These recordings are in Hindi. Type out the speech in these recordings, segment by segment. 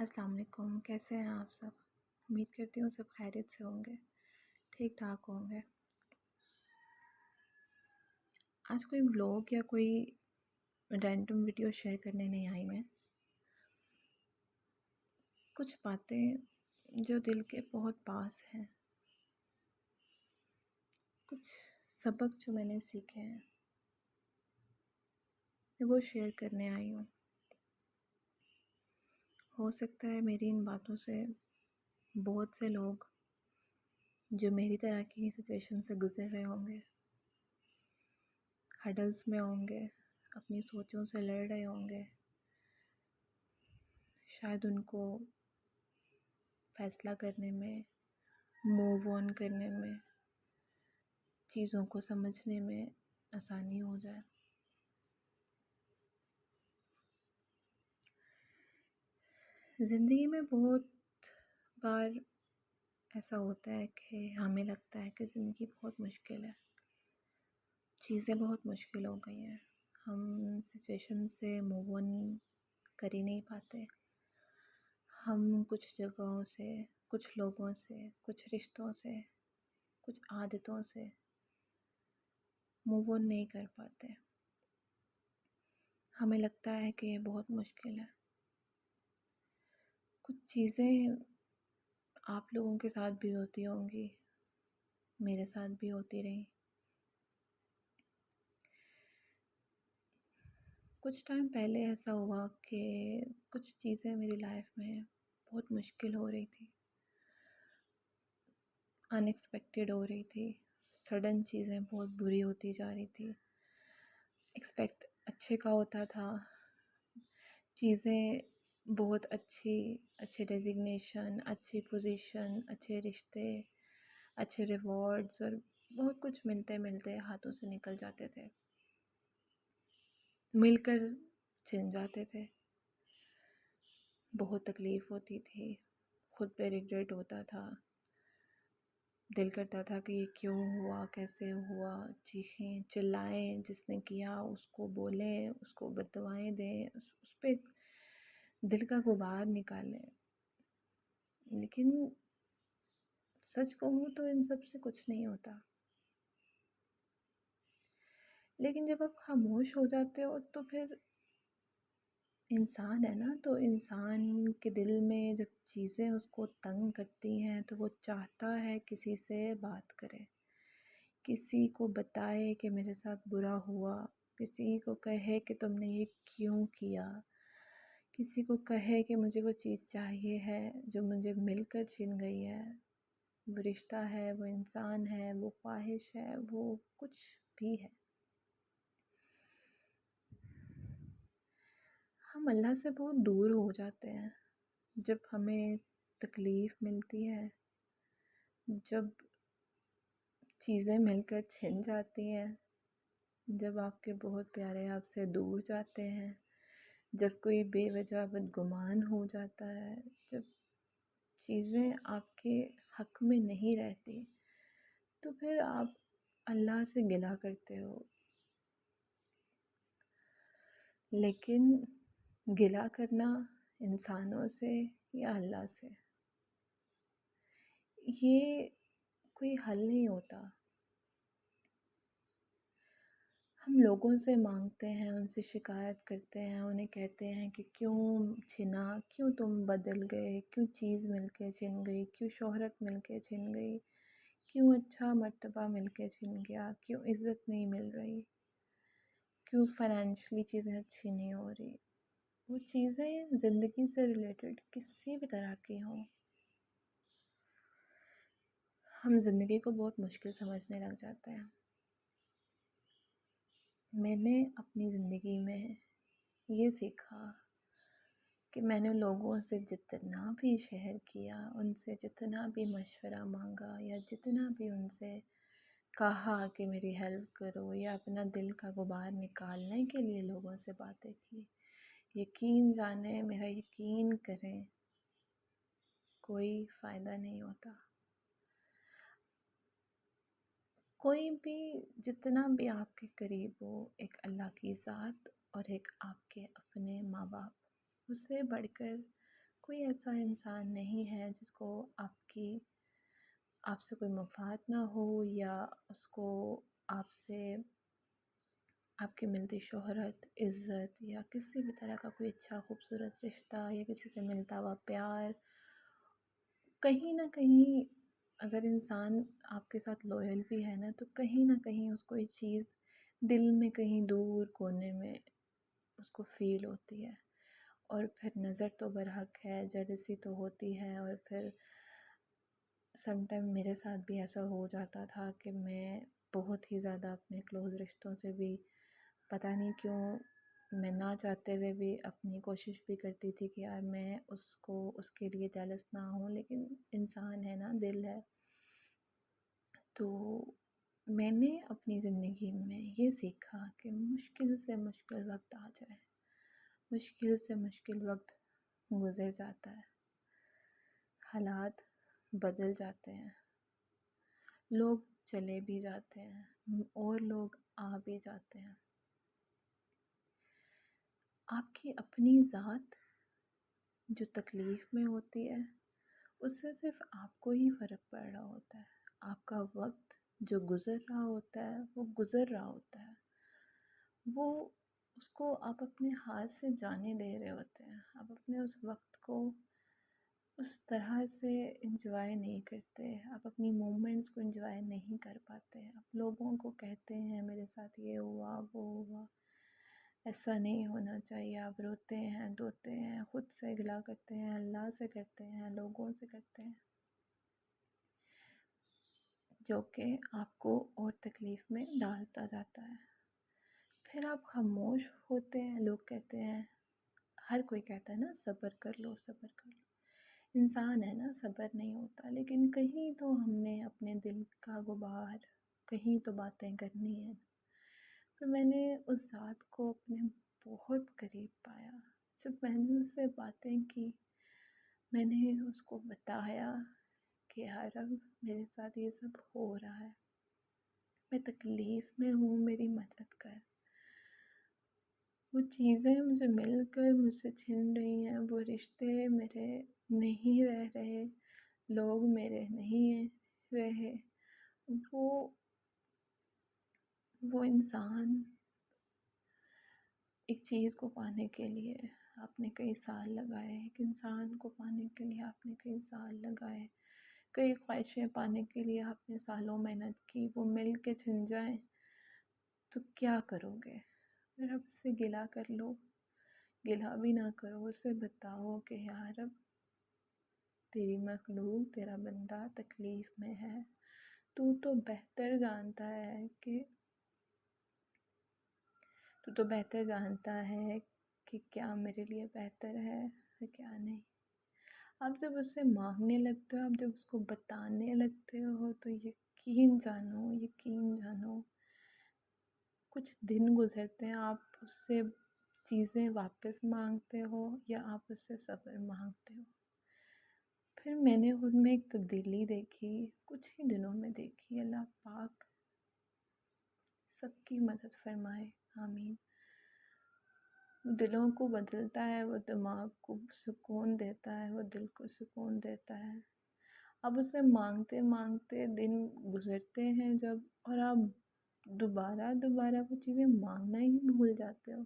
अस्सलाम वालेकुम। कैसे हैं आप सब? उम्मीद करती हूँ सब खैरियत से होंगे, ठीक ठाक होंगे। आज कोई व्लॉग या कोई रैंडम वीडियो शेयर करने नहीं आई मैं। कुछ बातें जो दिल के बहुत पास हैं, कुछ सबक जो मैंने सीखे हैं, मैं वो शेयर करने आई हूँ। हो सकता है मेरी इन बातों से बहुत से लोग जो मेरी तरह की सिचुएशन से गुजर रहे होंगे, हडल्स में होंगे, अपनी सोचों से लड़ रहे होंगे, शायद उनको फ़ैसला करने में, मूव ऑन करने में, चीज़ों को समझने में आसानी हो जाए। ज़िंदगी में बहुत बार ऐसा होता है कि हमें लगता है कि ज़िंदगी बहुत मुश्किल है, चीज़ें बहुत मुश्किल हो गई हैं, हम सिचुएशन से मूव ऑन कर ही नहीं पाते। हम कुछ जगहों से, कुछ लोगों से, कुछ रिश्तों से, कुछ आदतों से मूव ऑन नहीं कर पाते। हमें लगता है कि ये बहुत मुश्किल है। कुछ चीज़ें आप लोगों के साथ भी होती होंगी, मेरे साथ भी होती रही। कुछ टाइम पहले ऐसा हुआ कि कुछ चीज़ें मेरी लाइफ में बहुत मुश्किल हो रही थी, अनएक्सपेक्टेड हो रही थी, सडन चीज़ें बहुत बुरी होती जा रही थी। एक्सपेक्ट अच्छे का होता था, चीज़ें बहुत अच्छे डेजिग्नेशन, अच्छी पोजीशन, अच्छे रिश्ते, अच्छे रिवॉर्ड्स और बहुत कुछ मिलते मिलते हाथों से निकल जाते थे, मिलकर छिन जाते थे। बहुत तकलीफ़ होती थी, खुद पे रिग्रेट होता था, दिल करता था कि ये क्यों हुआ, कैसे हुआ, चीखें चिल्लाएं, जिसने किया उसको बोलें, उसको बददुआएं दें, उस पे दिल का गुबार निकालें। लेकिन सच कहूँ तो इन सब से कुछ नहीं होता। लेकिन जब आप खामोश हो जाते हो तो फिर इंसान है ना, तो इंसान के दिल में जब चीज़ें उसको तंग करती हैं तो वो चाहता है किसी से बात करे, किसी को बताए कि मेरे साथ बुरा हुआ, किसी को कहे कि तुमने ये क्यों किया, किसी को कहे कि मुझे वो चीज़ चाहिए है जो मुझे मिलकर छिन गई है। वो रिश्ता है, वो इंसान है, वो ख्वाहिश है, वो कुछ भी है। हम अल्लाह से बहुत दूर हो जाते हैं जब हमें तकलीफ़ मिलती है, जब चीज़ें मिलकर छिन जाती हैं, जब आपके बहुत प्यारे आपसे दूर जाते हैं, जब कोई बेवजह बदगुमान हो जाता है, जब चीज़ें आपके हक़ में नहीं रहती, तो फिर आप अल्लाह से गिला करते हो। लेकिन गिला करना इंसानों से या अल्लाह से, ये कोई हल नहीं होता। हम लोगों से मांगते हैं, उनसे शिकायत करते हैं, उन्हें कहते हैं कि क्यों छिना, क्यों तुम बदल गए, क्यों चीज़ मिलके छिन गई, क्यों शोहरत मिलके छिन गई, क्यों अच्छा मर्तबा मिलके छिन गया, क्यों इज़्ज़त नहीं मिल रही, क्यों फाइनेंशियली चीज़ें अच्छी नहीं हो रही। वो चीज़ें ज़िंदगी से रिलेटेड किसी भी तरह की हों, हम ज़िंदगी को बहुत मुश्किल समझने लग जाते हैं। मैंने अपनी ज़िंदगी में ये सीखा कि मैंने लोगों से जितना भी शेयर किया, उनसे जितना भी मशवरा मांगा या जितना भी उनसे कहा कि मेरी हेल्प करो या अपना दिल का गुबार निकालने के लिए लोगों से बातें की, यकीन जाने, मेरा यकीन करें, कोई फ़ायदा नहीं होता। कोई भी जितना भी आपके करीब हो, एक अल्लाह की ज़ात और एक आपके अपने माँ बाप, उससे बढ़कर कोई ऐसा इंसान नहीं है जिसको आपसे कोई मुफ़ात ना हो, या उसको आपसे आपकी मिलती शोहरत, इज़्ज़त या किसी भी तरह का कोई अच्छा खूबसूरत रिश्ता या किसी से मिलता हुआ प्यार, कहीं न कहीं अगर इंसान आपके साथ लॉयल भी है ना, तो कहीं न कहीं उसको ये चीज़ दिल में कहीं दूर कोने में उसको फ़ील होती है। और फिर नज़र तो बरहक है, जेलसी तो होती है। और फिर सम टाइम मेरे साथ भी ऐसा हो जाता था कि मैं बहुत ही ज़्यादा अपने क्लोज़ रिश्तों से भी, पता नहीं क्यों, मैं ना चाहते हुए भी अपनी कोशिश भी करती थी कि यार मैं उसको उसके लिए जेलस ना हूँ, लेकिन इंसान है ना, दिल है। तो मैंने अपनी ज़िंदगी में ये सीखा कि मुश्किल से मुश्किल वक्त आ जाए, मुश्किल से मुश्किल वक्त गुज़र जाता है, हालात बदल जाते हैं, लोग चले भी जाते हैं और लोग आ भी जाते हैं। आपकी अपनी ज़ात जो तकलीफ़ में होती है, उससे सिर्फ आपको ही फ़र्क पड़ रहा होता है। आपका वक्त जो गुज़र रहा होता है वो गुज़र रहा होता है, वो उसको आप अपने हाथ से जाने दे रहे होते हैं। आप अपने उस वक्त को उस तरह से इंजॉय नहीं करते, आप अपनी मोमेंट्स को इंजॉय नहीं कर पाते। आप लोगों को कहते हैं मेरे साथ ये हुआ वो हुआ, ऐसा नहीं होना चाहिए। आप रोते हैं, धोते हैं, खुद से गिला करते हैं, अल्लाह से करते हैं, लोगों से करते हैं, जो कि आपको और तकलीफ़ में डालता जाता है। फिर आप खामोश होते हैं। लोग कहते हैं, हर कोई कहता है ना, सब्र कर लो, सब्र कर लो। इंसान है ना, सब्र नहीं होता। लेकिन कहीं तो हमने अपने दिल का गुबार, कहीं तो बातें करनी है। फिर मैंने उस ज़ात को अपने बहुत करीब पाया। जब मैंने उससे बातें की, मैंने उसको बताया कि यार अब मेरे साथ ये सब हो रहा है, मैं तकलीफ़ में हूँ, मेरी मदद कर। वो चीज़ें मुझे मिलकर मुझसे छिन रही हैं, वो रिश्ते मेरे नहीं रह रहे, लोग मेरे नहीं रहे। वो वो इंसान, एक चीज़ को पाने के लिए आपने कई साल लगाए, एक इंसान को पाने के लिए आपने कई साल लगाए, कई ख्वाहिशें पाने के लिए आपने सालों मेहनत की, वो मिल के छिन जाएँ तो क्या करोगे? फिर अब उससे गिला कर लो, गिला भी ना करो, उसे बताओ कि यार अब तेरी मखलूक, तेरा बंदा तकलीफ़ में है। तू तो बेहतर जानता है कि क्या मेरे लिए बेहतर है और क्या नहीं। आप जब उससे मांगने लगते हो, आप जब उसको बताने लगते हो, तो यकीन जानो कुछ दिन गुजरते हैं, आप उससे चीज़ें वापस मांगते हो या आप उससे सब्र मांगते हो। फिर मैंने खुद में एक तब्दीली देखी, कुछ ही दिनों में देखी। अल्लाह पाक सबकी मदद फरमाए, आमीन। वो दिलों को बदलता है, वो दिमाग को सुकून देता है, वो दिल को सुकून देता है। अब उसे मांगते मांगते दिन गुजरते हैं जब, और आप दोबारा दोबारा वो चीज़ें मांगना ही भूल जाते हो।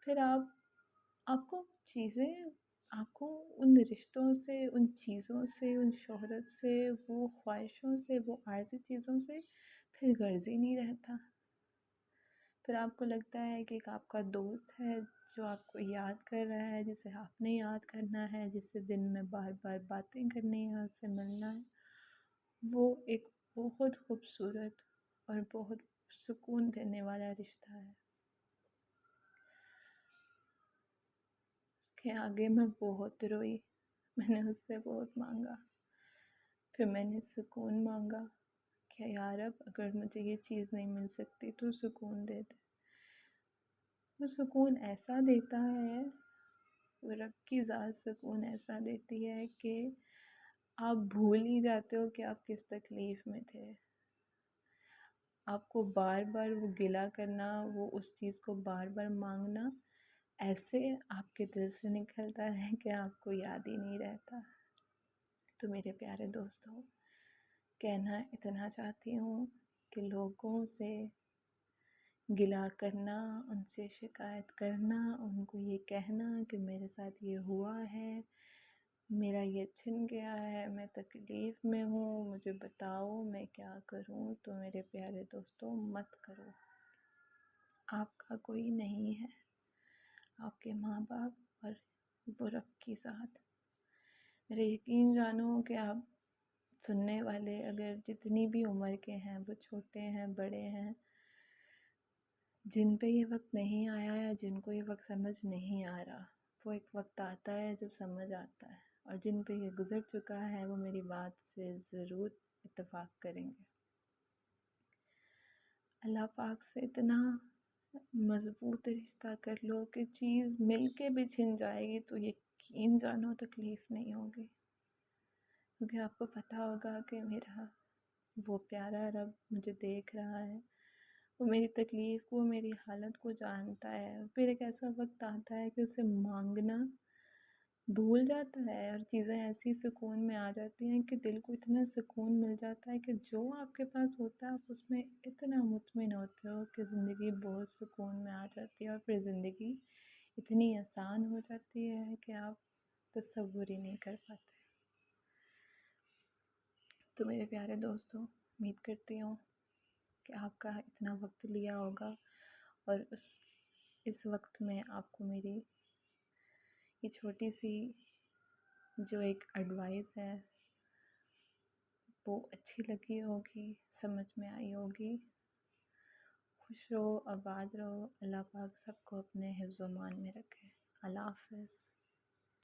फिर आपको चीज़ें आपको उन रिश्तों से, उन चीज़ों से, उन शोहरत से, वो ख्वाहिशों से, वो आर्ज़ी चीज़ों से फिर गर्ज़ ही नहीं रहता। फिर आपको लगता है कि एक आपका दोस्त है जो आपको याद कर रहा है, जिसे आपने याद करना है, जिससे दिन में बार बार बातें करनी है, उससे मिलना है। वो एक बहुत खूबसूरत और बहुत सुकून देने वाला रिश्ता है। उसके आगे मैं बहुत रोई, मैंने उससे बहुत मांगा। फिर मैंने सुकून मांगा कि यार अब अगर मुझे ये चीज़ नहीं मिल सकती तो सुकून दे दे। वो सुकून ऐसा देता है, वो रब की ज़ात सुकून ऐसा देती है कि आप भूल ही जाते हो कि आप किस तकलीफ़ में थे। आपको बार बार वो गिला करना, वो उस चीज़ को बार बार मांगना ऐसे आपके दिल से निकलता है कि आपको याद ही नहीं रहता। तो मेरे प्यारे दोस्तों, कहना इतना चाहती हूँ कि लोगों से गिला करना, उनसे शिकायत करना, उनको ये कहना कि मेरे साथ ये हुआ है, मेरा ये छिन गया है, मैं तकलीफ़ में हूँ, मुझे बताओ मैं क्या करूँ, तो मेरे प्यारे दोस्तों मत करो। आपका कोई नहीं है, आपके माँ बाप और वो रब के साथ। मेरा यकीन जानो कि आप सुनने वाले अगर जितनी भी उम्र के हैं, वो छोटे हैं, बड़े हैं, जिन पे ये वक्त नहीं आया या जिनको ये वक्त समझ नहीं आ रहा, वो एक वक्त आता है जब समझ आता है, और जिन पे ये गुज़र चुका है वो मेरी बात से ज़रूर इत्तेफाक करेंगे। अल्लाह पाक से इतना मज़बूत रिश्ता कर लो कि चीज़ मिल के भी छिन जाएगी तो यकीन जानो तकलीफ़ नहीं होगी, क्योंकि आपको पता होगा कि मेरा वो प्यारा रब मुझे देख रहा है, वो मेरी तकलीफ़ को, मेरी हालत को जानता है। फिर एक ऐसा वक्त आता है कि उसे मांगना भूल जाता है और चीज़ें ऐसी सुकून में आ जाती हैं कि दिल को इतना सुकून मिल जाता है कि जो आपके पास होता है आप उसमें इतना मुतमिन होते हो कि ज़िंदगी बहुत सुकून में आ जाती है, और फिर ज़िंदगी इतनी आसान हो जाती है कि आप तसव्वुर ही नहीं कर पाते। तो मेरे प्यारे दोस्तों, उम्मीद करती हूँ कि आपका इतना वक्त लिया होगा, और इस वक्त में आपको मेरी ये छोटी सी जो एक एडवाइस है वो अच्छी लगी होगी, समझ में आई होगी। खुश रहो, आबाद रहो, अल्लाह पाक सबको अपने हिफ्ज़-ओ-मान में रखे। अल्लाह हाफ़िज़।